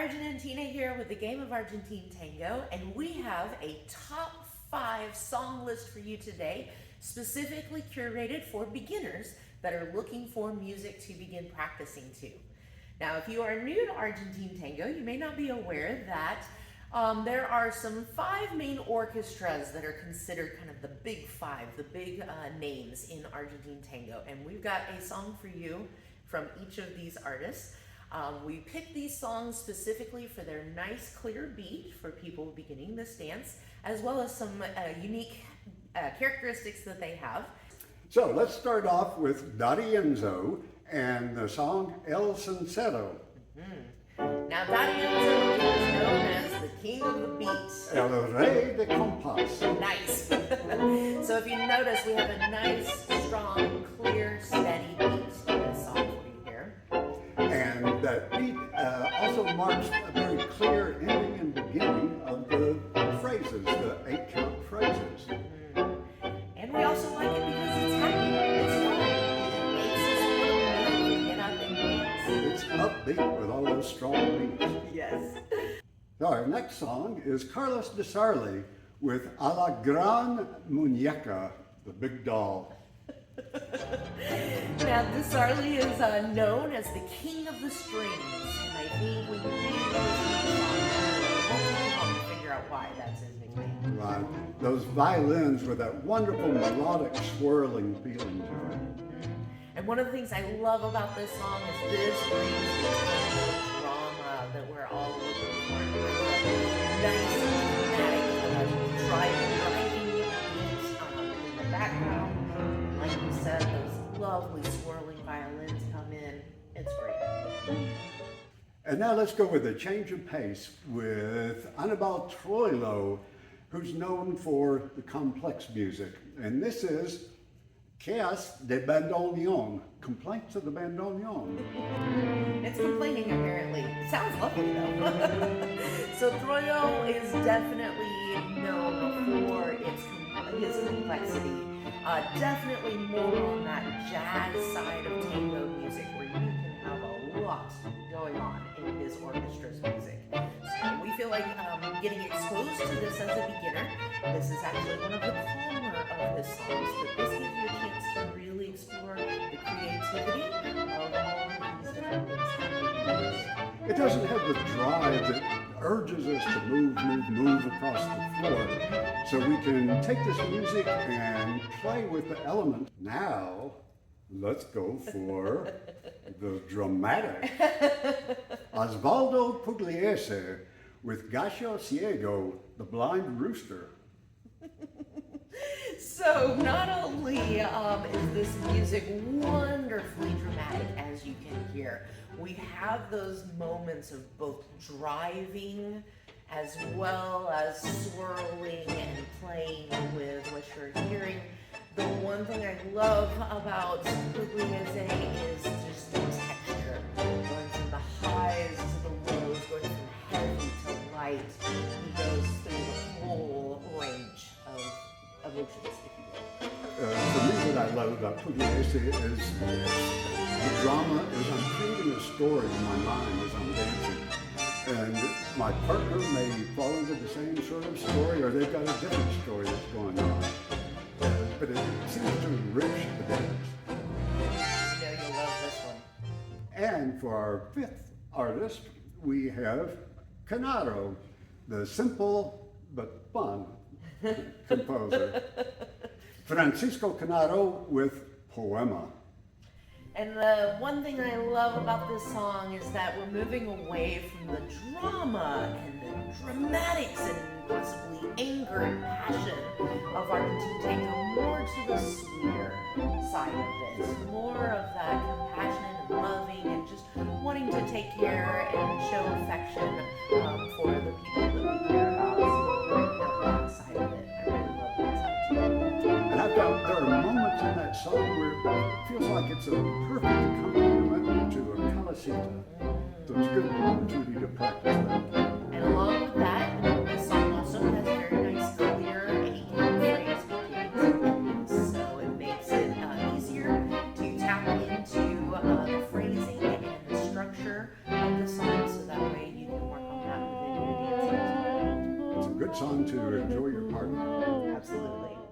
Argentina here with the game of Argentine Tango, and we have a top 5 song list for you today, specifically curated for beginners that are looking for music to begin practicing to. Now, if you are new to Argentine Tango, you may not be aware that there are some 5 main orchestras that are considered kind of the big 5, the big names in Argentine Tango, and we've got a song for you from each of these artists. We picked these songs specifically for their nice, clear beat for people beginning this dance, as well as some unique characteristics that they have. So let's start off with D'Arienzo and the song El Cencerro. Now, D'Arienzo is known as the king of the beat. El Rey del Compás. Nice. So if you notice, we have a nice, strong, clear, steady beat in this song for you here. And that beat also marks a very clear ending and beginning of the phrases, the 8-count phrases. And we also like it because it's happy, it's fun, it makes us want to get up and dance. It's upbeat with all those strong beats. Yes. So our next song is Carlos de Sarli with A la Gran Muñeca, the big doll. Now, Sarli is known as the king of the strings, and I think when you really listen to the song, it won't take you long to figure out why that's his nickname. Right. Those violins with that wonderful melodic swirling feeling to it. And one of the things I love about this song is this brings the tango drama that we're all looking for. Nice, dramatic, driving beat in the background. Like you said, those lovely swirling violins come in. It's great. And now let's go with a change of pace with Aníbal Troilo, who's known for the complex music. And this is Quejas de Bandoneón, Complaints of the Bandoneón. It's complaining, apparently. It sounds lovely, though. So Troilo is definitely known for his complexity. Definitely more on that jazz side of tango music, where you can have a lot going on in his orchestra's music. So we feel like getting exposed to this as a beginner, this is actually one of the calmer of his songs, but this gives you a chance to really explore the creativity of all of these different things. It doesn't have the drive that urges us to move across the floor. So we can take this music and play with the elements. Now, let's go for the dramatic. Osvaldo Pugliese with Gallo Ciego, the blind rooster. So not only is this music wonderfully dramatic, as you can hear, we have those moments of both driving as well as swirling and playing with what you're hearing. The one thing I love about Pugliese is just the texture, going from the highs to the lows, going from heavy to light. He goes through the whole range of emotions, if you will. For me, what I love about Pugliese is the drama is I'm creating a story in my mind as I'm dancing. And my partner may fall into the same sort of story, or they've got a different story that's going on. But it seems to enrich the dance. You know you'll love this one. And for our 5th artist, we have Canaro, the simple but fun composer. Francisco Canaro with Poema. And the one thing I love about this song is that we're moving away from the drama and the dramatics and possibly anger and passion of Argentine Tango, more to the sweeter side of it. More of that compassionate and loving and just wanting to take care and show affection for the people that we care about. So that side of it. I really love that side too. And I found there are moments in that song where it feels like it's a perfect accompaniment to a calasita. So it's a good opportunity to practice that. And along with that, this song also has very nice clear 8-count phrase beginnings and endings, so it makes it easier to tap into the phrasing and the structure of the song, so that way you can more song to enjoy your partner. Absolutely.